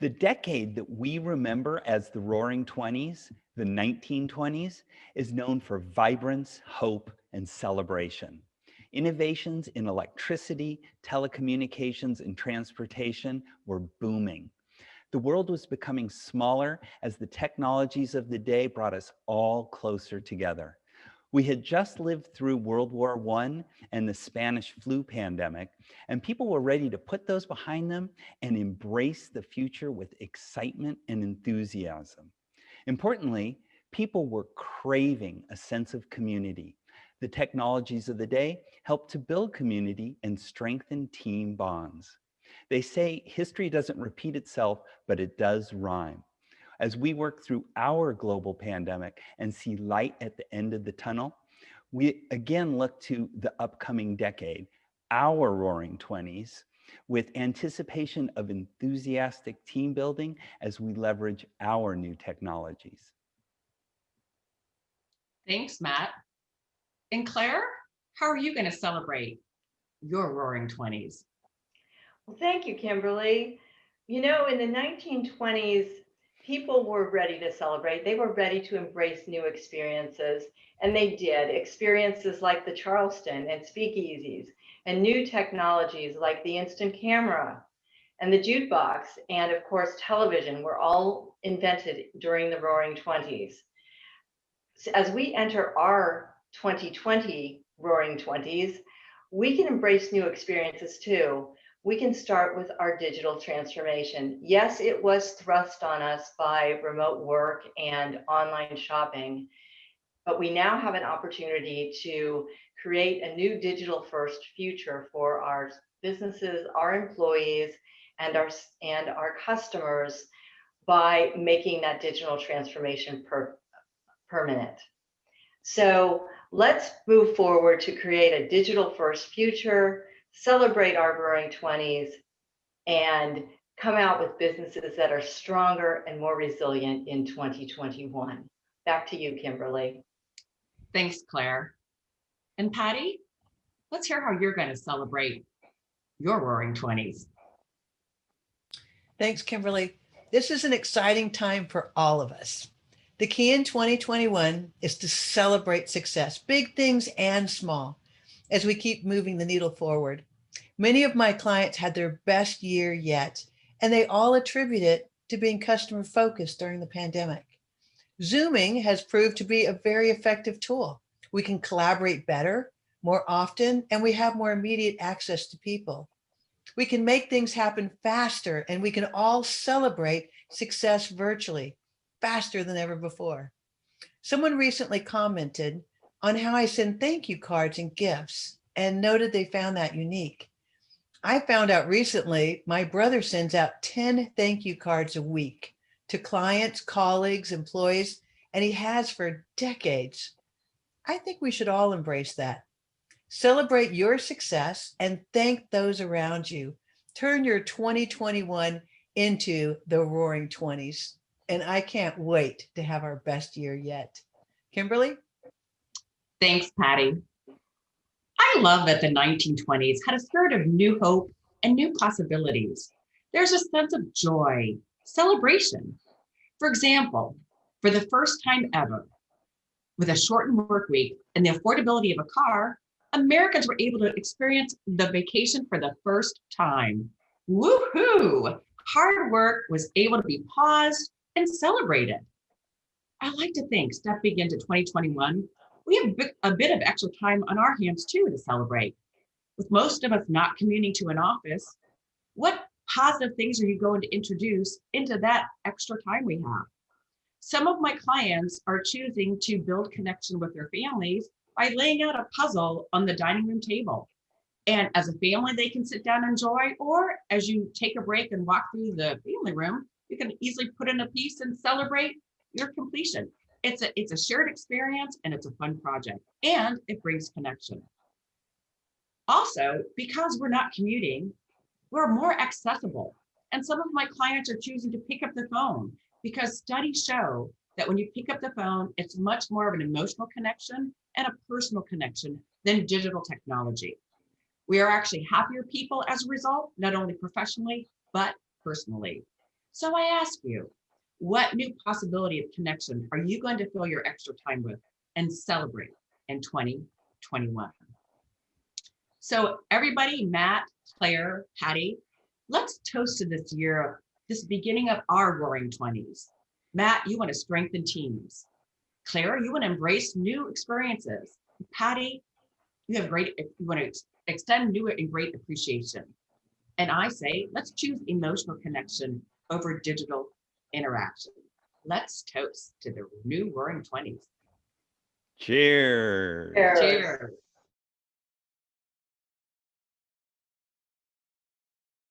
The decade that we remember as the Roaring Twenties, the 1920s, is known for vibrance, hope, and celebration. Innovations in electricity, telecommunications, and transportation were booming. The world was becoming smaller as the technologies of the day brought us all closer together. We had just lived through World War I and the Spanish flu pandemic, and people were ready to put those behind them and embrace the future with excitement and enthusiasm. Importantly, people were craving a sense of community. The technologies of the day helped to build community and strengthen team bonds. They say history doesn't repeat itself, but it does rhyme. As we work through our global pandemic and see light at the end of the tunnel, we again look to the upcoming decade, our roaring 20s, with anticipation of enthusiastic team building as we leverage our new technologies. Thanks, Matt. And Claire, how are you going to celebrate your roaring 20s? Well, thank you, Kimberly. You know, in the 1920s, people were ready to celebrate. They were ready to embrace new experiences, and they did. Experiences like the Charleston and speakeasies, and new technologies like the instant camera and the jukebox, and of course, television were all invented during the Roaring Twenties. As we enter our 2020 Roaring Twenties, we can embrace new experiences too. We can start with our digital transformation. Yes, it was thrust on us by remote work and online shopping, but we now have an opportunity to create a new digital first future for our businesses, our employees, and our customers by making that digital transformation permanent. So let's move forward to create a digital first future, celebrate our roaring 20s, and come out with businesses that are stronger and more resilient in 2021. Back to you, Kimberly. Thanks, Claire. And Patty, let's hear how you're going to celebrate your roaring 20s. Thanks, Kimberly. This is an exciting time for all of us. The key in 2021 is to celebrate success, big things and small, as we keep moving the needle forward. Many of my clients had their best year yet, and they all attribute it to being customer focused during the pandemic. Zooming has proved to be a very effective tool. We can collaborate better, more often, and we have more immediate access to people. We can make things happen faster, and we can all celebrate success virtually, faster than ever before. Someone recently commented on how I send thank you cards and gifts and noted they found that unique. I found out recently my brother sends out 10 thank you cards a week to clients, colleagues, employees, and he has for decades. I think we should all embrace that. Celebrate your success and thank those around you. Turn your 2021 into the roaring 20s. And I can't wait to have our best year yet. Kimberly? Thanks, Patty. I love that the 1920s had a spirit of new hope and new possibilities. There's a sense of joy, celebration. For example, for the first time ever, with a shortened work week and the affordability of a car, Americans were able to experience the vacation for the first time. Woohoo! Hard work was able to be paused and celebrated. I like to think, stepping into 2021, we have a bit of extra time on our hands too to celebrate. With most of us not commuting to an office, what positive things are you going to introduce into that extra time we have? Some of my clients are choosing to build connection with their families by laying out a puzzle on the dining room table. And as a family, they can sit down and enjoy, or as you take a break and walk through the family room, you can easily put in a piece and celebrate your completion. It's a shared experience and it's a fun project and it brings connection. Also, because we're not commuting, we're more accessible. And some of my clients are choosing to pick up the phone because studies show that when you pick up the phone, it's much more of an emotional connection and a personal connection than digital technology. We are actually happier people as a result, not only professionally, but personally. So I ask you, what new possibility of connection are you going to fill your extra time with and celebrate in 2021? So everybody, Matt, Claire, Patty, let's toast to this year, this beginning of our roaring 20s. Matt, you want to strengthen teams. Claire, you want to embrace new experiences. Patty, you want to extend new and great appreciation. And I say, let's choose emotional connection over digital interaction. Let's toast to the new roaring 20s. Cheers. Cheers. Cheers.